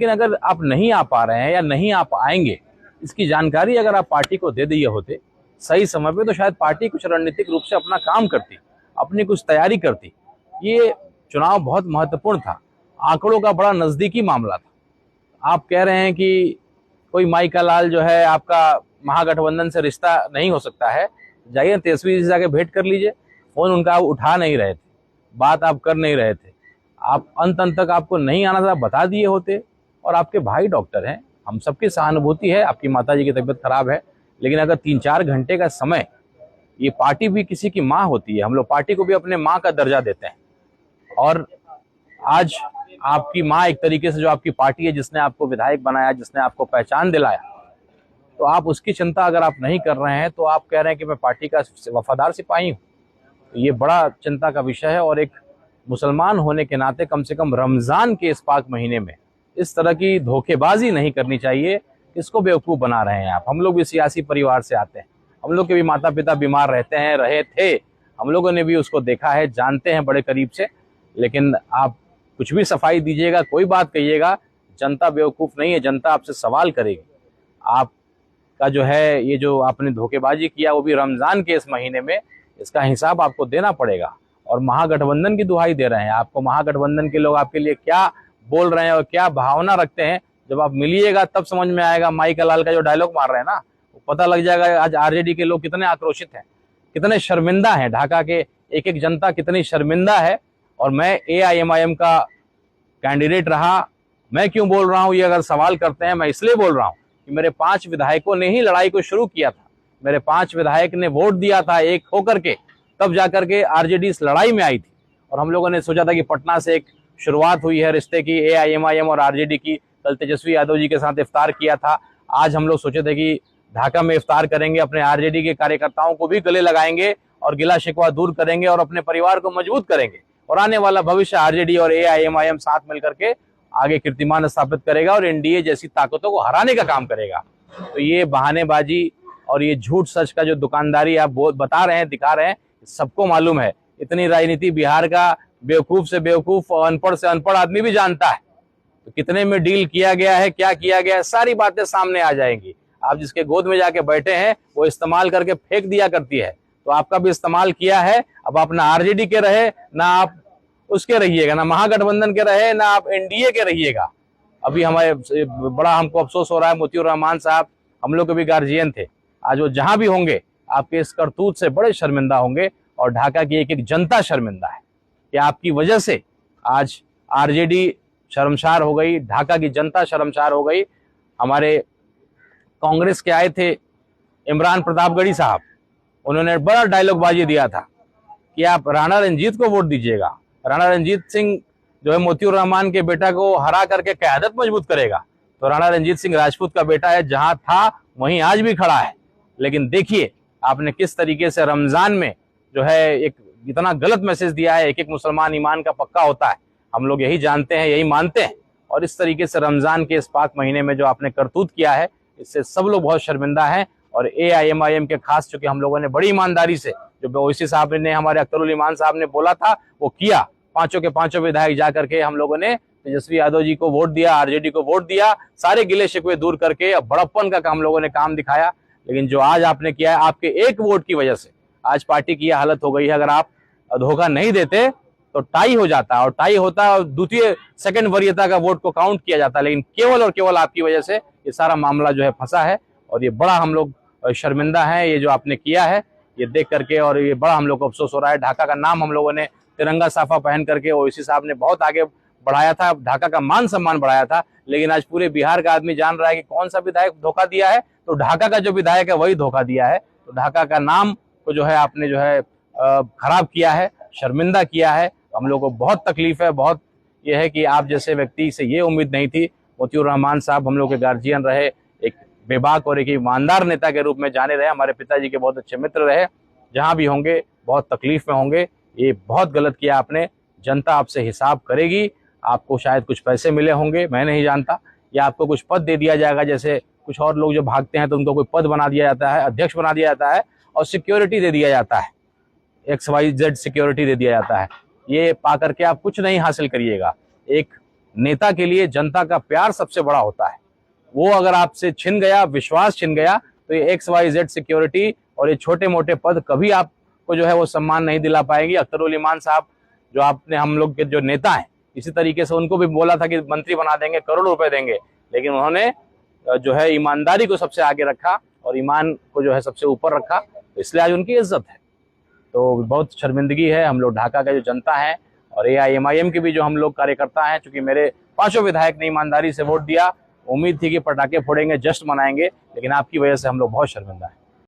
लेकिन अगर आप नहीं आ पा रहे हैं या नहीं आ पाएंगे, इसकी जानकारी अगर आप पार्टी को दे दिए होते सही समय पे, तो शायद पार्टी कुछ रणनीतिक रूप से अपना काम करती, अपनी कुछ तैयारी करती। ये चुनाव बहुत महत्वपूर्ण था, आंकड़ों का बड़ा नजदीकी मामला था। आप कह रहे हैं कि कोई माई का लाल जो है आपका महागठबंधन से रिश्ता नहीं हो सकता है, जाइए तेजस्वी जी से जाके भेंट कर लीजिए। फोन उनका आप उठा नहीं रहे थे, बात आप कर नहीं रहे थे, आप अंत तक आपको नहीं आना था, बता दिए होते। और आपके भाई डॉक्टर हैं, हम सबकी सहानुभूति है, आपकी माताजी की तबीयत खराब है, लेकिन अगर 3-4 घंटे का समय, ये पार्टी भी किसी की माँ होती है, हम लोग पार्टी को भी अपने माँ का दर्जा देते हैं। और आज आपकी माँ एक तरीके से जो आपकी पार्टी है, जिसने आपको विधायक बनाया, जिसने आपको पहचान दिलाया, तो आप उसकी चिंता अगर आप नहीं कर रहे हैं, तो आप कह रहे हैं कि मैं पार्टी का वफादार सिपाही हूँ। तो ये बड़ा चिंता का विषय है। और एक मुसलमान होने के नाते कम से कम रमजान के इस पाक महीने में इस तरह की धोखेबाजी नहीं करनी चाहिए। किसको बेवकूफ़ बना रहे हैं आप? हम लोग भी सियासी परिवार से आते हैं, हम लोग के भी माता पिता बीमार रहते हैं, रहे थे, हम लोगों ने भी उसको देखा है, जानते हैं बड़े करीब से। लेकिन आप कुछ भी सफाई दीजिएगा, कोई बात कहिएगा, जनता बेवकूफ़ नहीं है, जनता आपसे सवाल करेगी। आपका जो है ये जो आपने धोखेबाजी किया, वो भी रमज़ान के इस महीने में, इसका हिसाब आपको देना पड़ेगा। और महागठबंधन की दुहाई दे रहे हैं आपको, महागठबंधन के लोग आपके लिए क्या बोल रहे हैं और क्या भावना रखते हैं, जब आप मिलिएगा तब समझ में आएगा। माई का लाल का जो डायलॉग मार रहे हैं ना, वो पता लग जाएगा आज आरजेडी के लोग कितने आक्रोशित हैं, कितने शर्मिंदा हैं। ढाका के एक एक जनता कितनी शर्मिंदा है। और मैं AIMIM का कैंडिडेट रहा, मैं क्यों बोल रहा हूँ ये अगर सवाल करते हैं, मैं इसलिए बोल रहा हूँ कि मेरे 5 विधायकों ने ही लड़ाई को शुरू किया था। मेरे 5 विधायक ने वोट दिया था एक होकर के, तब जाकर के आरजेडी इस लड़ाई में आई थी। और हम लोगों ने सोचा था कि पटना से एक शुरुआत हुई है रिश्ते की, AIMIM और आरजेडी की। कल तेजस्वी यादव जी के साथ इफ्तार किया था, आज हम लोग सोचे थे कि ढाका में इफ्तार करेंगे, अपने आरजेडी के कार्यकर्ताओं को भी गले लगाएंगे और गिला शिकवा दूर करेंगे और अपने परिवार को मजबूत करेंगे। और आने वाला भविष्य आरजेडी और AIMIM साथ मिलकर के आगे कीर्तिमान स्थापित करेगा और NDA जैसी ताकतों को हराने का काम करेगा। तो ये बहानेबाजी और ये झूठ सच का जो दुकानदारी आप बता रहे हैं, दिखा रहे हैं, सबको मालूम है। इतनी राजनीति बिहार का बेवकूफ से बेवकूफ और अनपढ़ से अनपढ़ आदमी भी जानता है। तो कितने में डील किया गया है, क्या किया गया है, सारी बातें सामने आ जाएंगी। आप जिसके गोद में जाके बैठे हैं, वो इस्तेमाल करके फेंक दिया करती है, तो आपका भी इस्तेमाल किया है। अब आप ना आरजेडी के रहे, ना आप उसके रहिएगा, ना महागठबंधन के रहे, ना आप NDA के रहिएगा। अभी हमारे बड़ा हमको अफसोस हो रहा है, मोतियुर रहमान साहब हम लोग के भी गार्जियन थे, आज वो जहां भी होंगे आपके इस करतूत से बड़े शर्मिंदा होंगे। और ढाका की एक एक जनता शर्मिंदा है कि आपकी वजह से आज आरजेडी शर्मसार हो गई, ढाका की जनता शर्मसार हो गई। हमारे कांग्रेस के आए थे इमरान प्रतापगढ़ी साहब, उन्होंने बड़ा डायलॉग बाजी दिया था कि आप राणा रंजीत को वोट दीजिएगा। राणा रंजीत सिंह जो है मोतियुर रहमान के बेटा को हरा करके क़यादत मजबूत करेगा। तो राणा रंजीत सिंह राजपूत का बेटा है, जहां था वहीं आज भी खड़ा है। लेकिन देखिए आपने किस तरीके से रमजान में जो है एक इतना गलत मैसेज दिया है। एक एक मुसलमान ईमान का पक्का होता है, हम लोग यही जानते हैं, यही मानते हैं। और इस तरीके से रमजान के इस पाक महीने में जो आपने करतूत किया है, इससे सब लोग बहुत शर्मिंदा हैं। और AIMIM के खास, चूंकि हम लोगों ने बड़ी ईमानदारी से, जो ओवैसी साहब ने, हमारे अख्तरुल ईमान साहब ने बोला था, वो किया। 5 के 5 विधायक जाकर के हम लोगों ने तेजस्वी यादव जी को वोट दिया, आरजेडी को वोट दिया, सारे गिले शिकवे दूर करके बड़प्पन का हम लोगों ने काम दिखाया। लेकिन जो आज आपने किया है, आपके एक वोट की वजह से आज पार्टी की यह हालत हो गई है। अगर आप धोखा नहीं देते तो टाई हो जाता है, और टाई होता है और द्वितीय सेकंड वरीयता का वोट को काउंट किया जाता है। लेकिन केवल और केवल आपकी वजह से ये सारा मामला जो है फंसा है। और ये बड़ा हम लोग शर्मिंदा है ये जो आपने किया है, ये देख करके। और ये बड़ा हम लोग को अफसोस हो रहा है। ढाका का नाम हम लोगों ने तिरंगा साफा पहन करके ओवैसी साहब ने बहुत आगे बढ़ाया था, ढाका का मान सम्मान बढ़ाया था। लेकिन आज पूरे बिहार का आदमी जान रहा है कि कौन सा विधायक धोखा दिया है, तो ढाका का जो विधायक है वही धोखा दिया है। तो ढाका का नाम को जो है आपने जो है खराब किया है, शर्मिंदा किया है। हम लोग को बहुत तकलीफ है, बहुत ये है कि आप जैसे व्यक्ति से ये उम्मीद नहीं थी। मोतियुर रहमान साहब हम लोग के गार्जियन रहे, एक बेबाक और एक ईमानदार नेता के रूप में जाने रहे, हमारे पिताजी के बहुत अच्छे मित्र रहे। जहां भी होंगे बहुत तकलीफ में होंगे। ये बहुत गलत किया आपने, जनता आपसे हिसाब करेगी। आपको शायद कुछ पैसे मिले होंगे, मैं नहीं जानता, या आपको कुछ पद दे दिया जाएगा। जैसे कुछ और लोग जो भागते हैं तो उनको कोई पद बना दिया जाता है, अध्यक्ष बना दिया जाता है और सिक्योरिटी दे दिया जाता है, XYZ सिक्योरिटी दे दिया जाता है। ये पा करके आप कुछ नहीं हासिल करिएगा। एक नेता के लिए जनता का प्यार सबसे बड़ा होता है। वो अगर आपसे छिन गया, विश्वास छिन गया, तो ये XYZ सिक्योरिटी और ये छोटे मोटे पद कभी आपको जो है वो सम्मान नहीं दिला पाएंगे। अख्तरुल ईमान साहब जो आपने, हम लोग के जो नेता हैं, इसी तरीके से उनको भी बोला था कि मंत्री बना देंगे, करोड़ों रुपए देंगे, लेकिन उन्होंने जो है ईमानदारी को सबसे आगे रखा और ईमान को जो है सबसे ऊपर रखा, तो इसलिए आज उनकी इज्जत है। तो बहुत शर्मिंदगी है। हम लोग ढाका का जो जनता है और AIMIM के भी जो हम लोग कार्यकर्ता हैं, चूंकि मेरे 5 विधायक ने ईमानदारी से वोट दिया, उम्मीद थी कि पटाखे फोड़ेंगे, जश्न मनाएंगे, लेकिन आपकी वजह से हम लोग बहुत शर्मिंदा हैं।